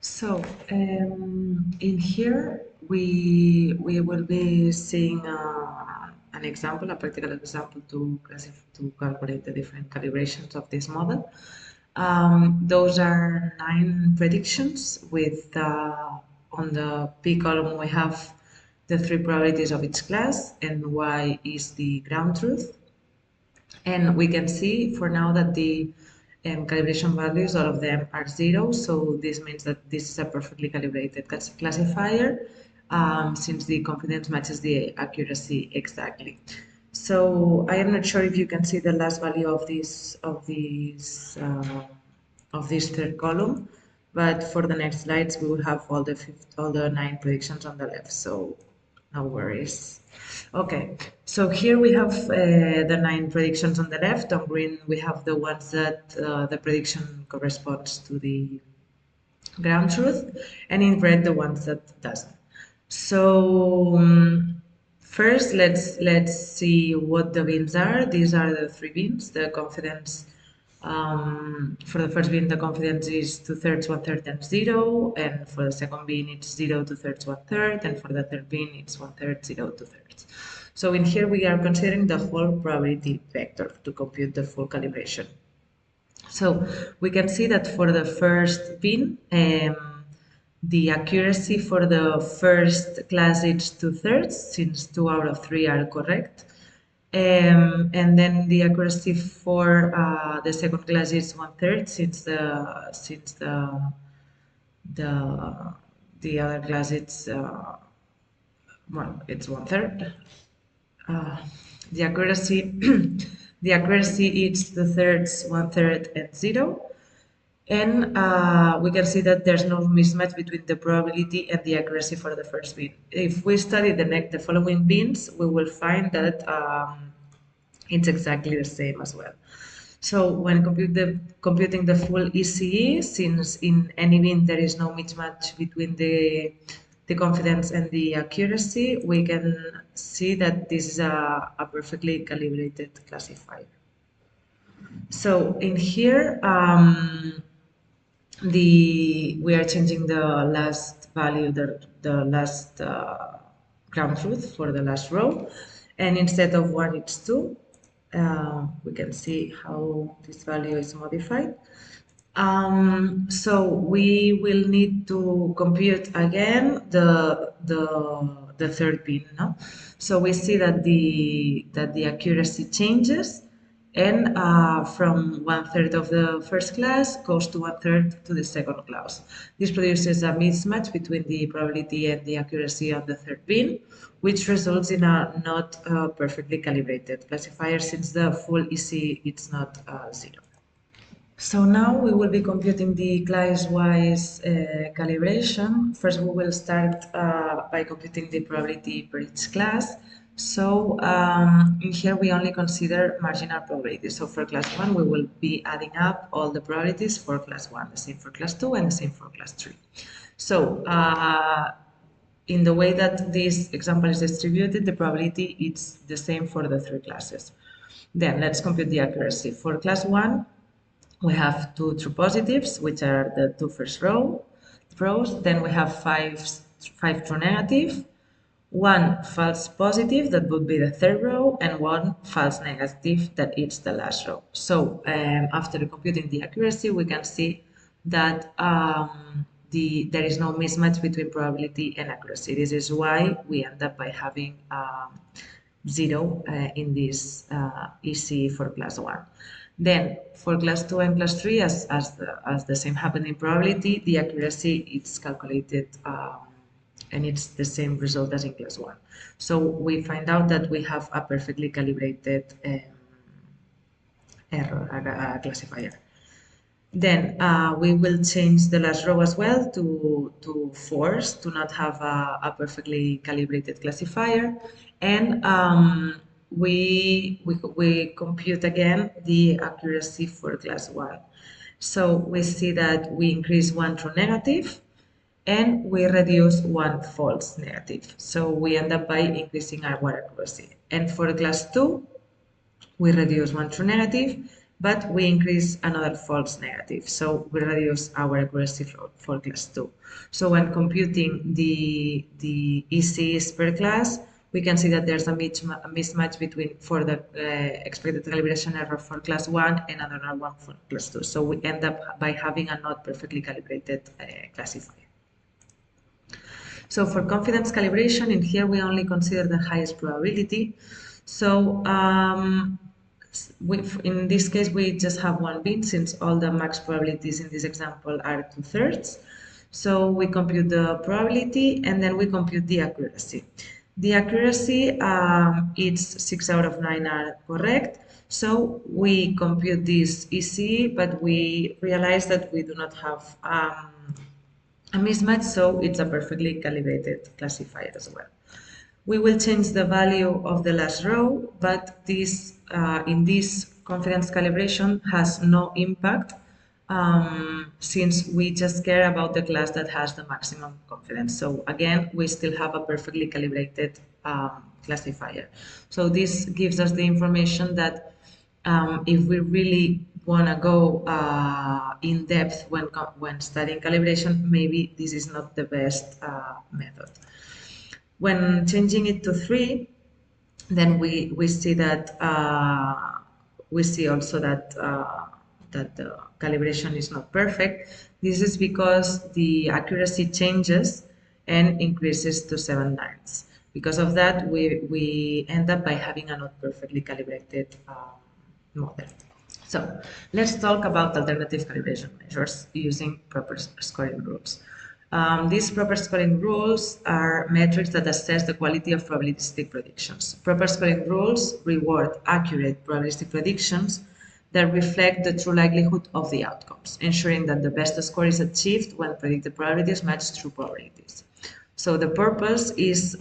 So in here we will be seeing an example, a practical example to calculate the different calibrations of this model. Those are 9 predictions with on the P column we have the 3 probabilities of each class and Y is the ground truth. And we can see for now that the calibration values, all of them are 0. So this means that this is a perfectly calibrated classifier since the confidence matches the accuracy exactly. So I am not sure if you can see the last value of this third column, but for the next slides we will have all the 9 predictions on the left. So no worries. Okay, so here we have the 9 predictions on the left. On green, we have the ones that the prediction corresponds to the ground truth, and in red, the ones that doesn't. So first, let's see what the beans are. These are the 3 beans. The confidence for the first bean, the confidence is 2/3, 1/3, and 0. And for the second bean, it's 0, 2/3, 1/3. And for the third bean, it's 1/3, 0, 2/3. So in here, we are considering the whole probability vector to compute the full calibration. So we can see that for the first bean, the accuracy for the first class is 2/3, since 2 out of 3 are correct. And then the accuracy for the second class is 1/3, since the other class it's well, it's 1/3. The accuracy the accuracy is 2/3, 1/3, and 0. And we can see that there's no mismatch between the probability and the accuracy for the first bean. If we study the following beans, we will find that it's exactly the same as well. So when computing the full ECE, since in any bean there is no mismatch between the confidence and the accuracy, we can see that this is a perfectly calibrated classifier. So in here, we are changing the last value, the last ground truth for the last row, and instead of 1 it's 2. We can see how this value is modified. So we will need to compute again the third bean, no? So we see that the accuracy changes, and from 1/3 of the first class goes to 1/3 to the second class. This produces a mismatch between the probability and the accuracy of the third bean, which results in a not perfectly calibrated classifier, since the full EC is not 0. So now we will be computing the class-wise calibration. First, we will start by computing the probability per each class. So in here, we only consider marginal probabilities. So for class 1, we will be adding up all the probabilities for class 1, the same for class 2, and the same for class 3. So in the way that this example is distributed, the probability is the same for the 3 classes. Then let's compute the accuracy. For class 1, we have 2 true positives, which are the 2 first rows. Then we have 5 true negative, 1 false positive, that would be the third row, and 1 false negative, that is the last row. So after computing the accuracy, we can see that there is no mismatch between probability and accuracy. This is why we end up by having 0 in this EC for class 1. Then for class 2 and class 3, as the same happened in probability, the accuracy is calculated and it's the same result as in class 1. So we find out that we have a perfectly calibrated error classifier. Then we will change the last row as well to force to not have a perfectly calibrated classifier, and we compute again the accuracy for class 1. So we see that we increase 1 true negative and we reduce 1 false negative. So we end up by increasing our accuracy. And for class 2, we reduce 1 true negative, but we increase another false negative. So we reduce our accuracy for class 2. So when computing the ECs per class, we can see that there's a mismatch between for the expected calibration error for class 1 and another one for class 2. So we end up by having a not perfectly calibrated classifier. So for confidence calibration, in here we only consider the highest probability. So in this case, we just have one bit since all the max probabilities in this example are 2/3. So we compute the probability and then we compute the accuracy. The accuracy, it's 6 out of 9 are correct. So we compute this EC, but we realize that we do not have a mismatch, so it's a perfectly calibrated classifier as well. We will change the value of the last row, but this in this confidence calibration has no impact since we just care about the class that has the maximum confidence. So again, we still have a perfectly calibrated classifier. So this gives us the information that if we really want to go in depth when studying calibration, maybe this is not the best method. When changing it to 3, then we see that we see also that that the calibration is not perfect. This is because the accuracy changes and increases to 7/9. Because of that, we end up by having a not perfectly calibrated model. So let's talk about alternative calibration measures using proper scoring rules. These proper scoring rules are metrics that assess the quality of probabilistic predictions. Proper scoring rules reward accurate probabilistic predictions that reflect the true likelihood of the outcomes, ensuring that the best score is achieved when predicted probabilities match true probabilities. So the purpose is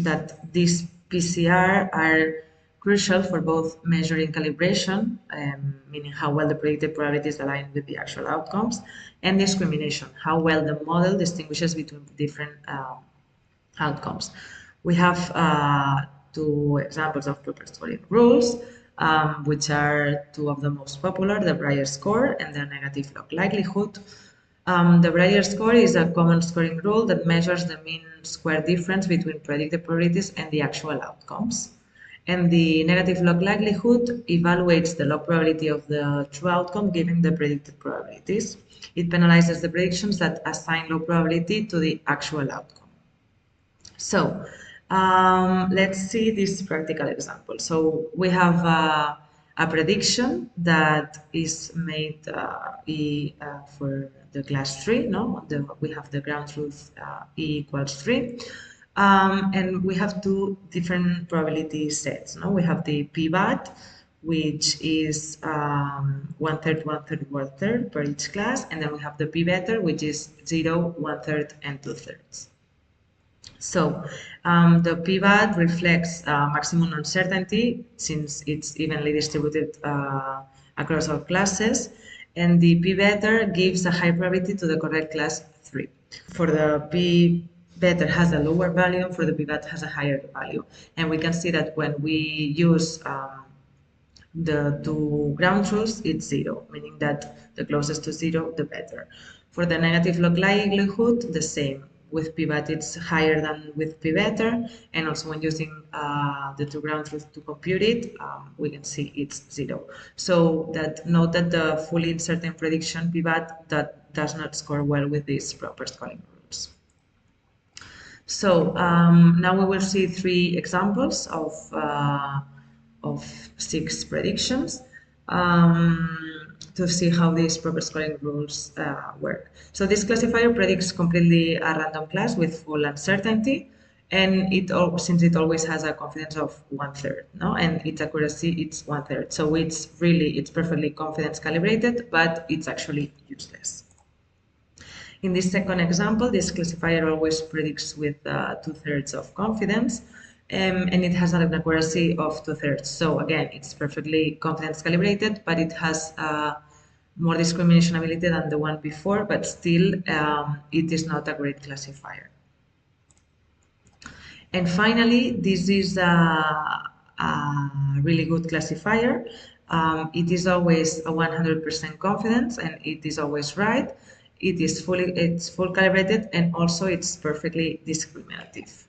that these PCR are crucial for both measuring calibration, meaning how well the predicted probabilities align with the actual outcomes, and discrimination, how well the model distinguishes between different outcomes. We have two examples of proper scoring rules, which are two of the most popular, the Breyer score and the negative log likelihood. The Breyer score is a common scoring rule that measures the mean square difference between predicted probabilities and the actual outcomes. And the negative log likelihood evaluates the log probability of the true outcome given the predicted probabilities. It penalizes the predictions that assign low probability to the actual outcome. So let's see this practical example. So we have a prediction that is made for the class 3. No, we have the ground truth E equals 3. And we have two different probability sets. No? We have the p-bat, which is 1/3, 1/3, 1/3 per each class, and then we have the p-better, which is 0, 1/3, and 2/3. So the p-bat reflects maximum uncertainty since it's evenly distributed across all classes, and the p-better gives a high probability to the correct class 3. For the p-better has a lower value, for the p-bat has a higher value, and we can see that when we use the two ground truths, it's 0, meaning that the closest to 0, the better. For the negative log likelihood, the same. With p-bat, it's higher than with p-better, and also when using the two ground truths to compute it, we can see it's 0. So note that the fully uncertain prediction p-bat that does not score well with these proper scoring rules. So now we will see 3 examples of 6 predictions to see how these proper scoring rules work. So this classifier predicts completely a random class with full uncertainty, and since it always has a confidence of 1/3, no, and its accuracy it's 1/3. So it's perfectly confidence calibrated, but it's actually useless. In this second example, this classifier always predicts with 2/3 of confidence, and it has an accuracy of 2/3. So again, it's perfectly confidence calibrated, but it has more discrimination ability than the one before, but still it is not a great classifier. And finally, this is a really good classifier. It is always a 100% confidence, and it is always right. It's full calibrated, and also it's perfectly discriminative.